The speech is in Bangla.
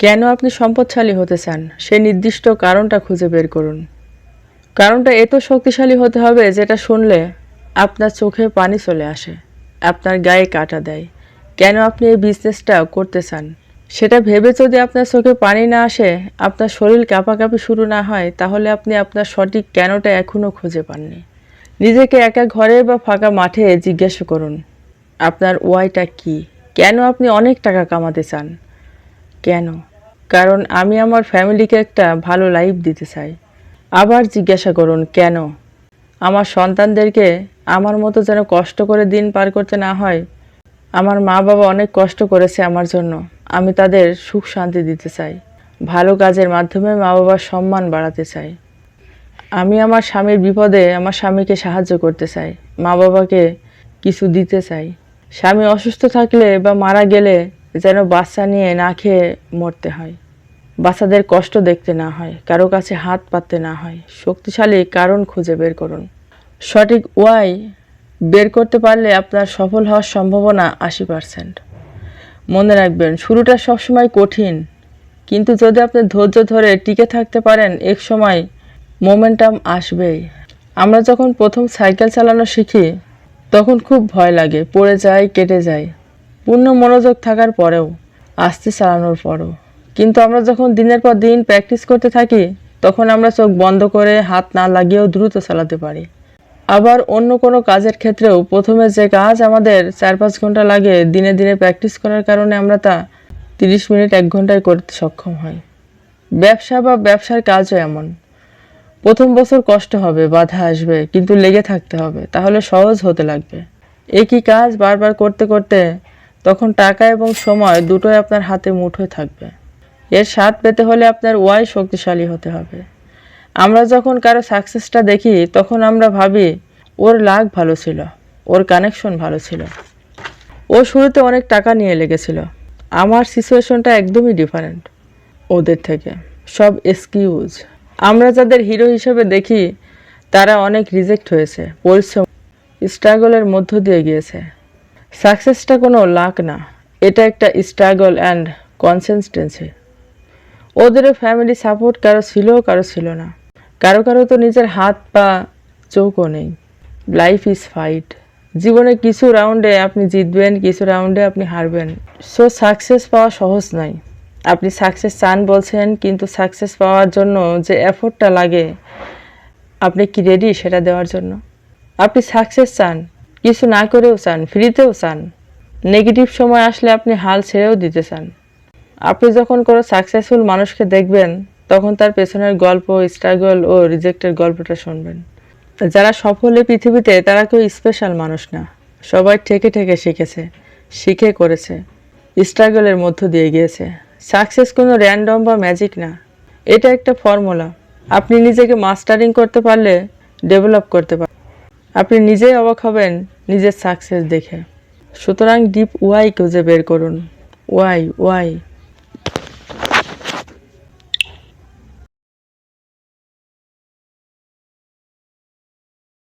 কেন আপনি সম্পদশালী হতে চান সেই নির্দিষ্ট কারণটা খুঁজে বের করুন। কারণটা এত শক্তিশালী হতে হবে যেটা শুনলে আপনার চোখে পানি চলে আসে, আপনার গায়ে কাঁটা দেয়। কেন আপনি এই বিজনেসটা করতে চান সেটা ভেবে যদি আপনার চোখে পানি না আসে, আপনার শরীর কাঁপাকাঁপি শুরু না হয়, তাহলে আপনি আপনার সঠিক কেনটা এখনও খুঁজে পাননি। নিজেকে একা ঘরে বা ফাঁকা মাঠে জিজ্ঞাসা করুন, আপনার ওয়াইটা কী? কেন আপনি অনেক টাকা কামাতে চান? কেন? কারণ আমি আমার ফ্যামিলিকে একটা ভালো লাইফ দিতে চাই। আবার জিজ্ঞাসা করুন, কেন? আমার সন্তানদেরকে আমার মতো যেন কষ্ট করে দিন পার করতে না হয়। আমার মা বাবা অনেক কষ্ট করেছে আমার জন্য, আমি তাদের সুখ শান্তি দিতে চাই। ভালো কাজের মাধ্যমে মা বাবার সম্মান বাড়াতে চাই। আমি আমার স্বামীর বিপদে আমার স্বামীকে সাহায্য করতে চাই, মা বাবাকে কিছু দিতে চাই। স্বামী অসুস্থ থাকলে বা মারা গেলে যেন বাচ্চা নিয়ে না খেয়ে মরতে হয়, বাচ্চাদের কষ্ট দেখতে না হয়, কারো কাছে হাত পাততে না হয়। শক্তিশালী কারণ খুঁজে বের করুন। সঠিক ওয়াই বের করতে পারলে আপনার সফল হওয়ার সম্ভাবনা 80%। মনে রাখবেন, শুরুটা সবসময় কঠিন, কিন্তু যদি আপনি ধৈর্য ধরে টিকে থাকতে পারেন, এক সময় মোমেন্টাম আসবেই। আমরা যখন প্রথম সাইকেল চালানো শিখি তখন খুব ভয় লাগে, পড়ে যায়, কেটে যায়, পূর্ণ মনোযোগ থাকার পরেও, আস্তে চালানোর পরও। কিন্তু আমরা যখন দিনের পর দিন প্র্যাকটিস করতে থাকি তখন আমরা চোখ বন্ধ করে হাত না লাগিয়েও দ্রুত চালাতে পারি। আবার অন্য কোনো কাজের ক্ষেত্রেও প্রথমে যে কাজ আমাদের 4-5 ঘন্টা লাগে, দিনে দিনে প্র্যাকটিস করার কারণে আমরা তা 30 মিনিট 1 ঘন্টায় করতে সক্ষম হই। ব্যবসা বা ব্যবসার কাজও এমন। প্রথম বছর কষ্ট হবে, বাধা আসবে, কিন্তু লেগে থাকতে হবে, তাহলে সহজ হতে লাগবে। একই কাজ বারবার করতে করতে তখন টাকা এবং সময় দুটোই আপনার হাতে মুঠোয় থাকবে। এর স্বাদ পেতে হলে আপনার ওয়াই শক্তিশালী হতে হবে। আমরা যখন কারো সাকসেসটা দেখি তখন আমরা ভাবি ওর লাক ভালো ছিল, ওর কানেকশন ভালো ছিল, ও শুরুতে অনেক টাকা নিয়ে লেগেছিল। আমার সিচুয়েশনটা একদমই ডিফারেন্ট ওদের থেকে। সব এক্সকিউজ। আমরা যাদের হিরো হিসেবে দেখি তারা অনেক রিজেক্ট হয়েছে, পরিশ্রম, স্ট্রাগলের মধ্য দিয়ে গিয়েছে। সাকসেসটা কোনো লাক না, এটা একটা স্ট্রাগল অ্যান্ড কনসিস্টেন্সি। ওদেরও ফ্যামিলি সাপোর্ট কারো ছিল, কারো ছিল না, কারো কারো তো নিজের হাত পা চোখও নেই। Life is fight. জীবনে কিছু রাউন্ডে আপনি জিতবেন, কিছু রাউন্ডে আপনি হারবেন। সো সাকসেস পাওয়া সহজ নয়। আপনি সাকসেস চান বলছেন, কিন্তু সাকসেস পাওয়ার জন্য যে এফোর্টটা লাগে, আপনি কি রেডি সেটা দেওয়ার জন্য? আপনি সাকসেস চান, কিছু না করেও চান, ফ্রিতেও চান। নেগেটিভ সময় আসলে আপনি হাল ছেড়েও দিতে চান। আপনি যখন কোনো সাকসেসফুল মানুষকে দেখবেন তখন তার পেছনের গল্প, স্ট্রাগল ও রিজেক্টের গল্পটা শুনবেন। যারা সফল এই পৃথিবীতে তারা কেউ স্পেশাল মানুষ না, সবাই ঠেকে ঠেকে শিখেছে, শিখে করেছে, স্ট্রাগলের মধ্য দিয়ে গিয়েছে। সাকসেস কোনো র্যান্ডম বা ম্যাজিক না, এটা একটা ফর্মুলা। আপনি নিজেকে মাস্টারিং করতে পারলে ডেভেলপ করতে পারেন। আপনি নিজেই অবাক হবেন নিজের সাকসেস দেখে। সুতরাং ডিপ ওয়াই খুঁজে বের করুন। Y Y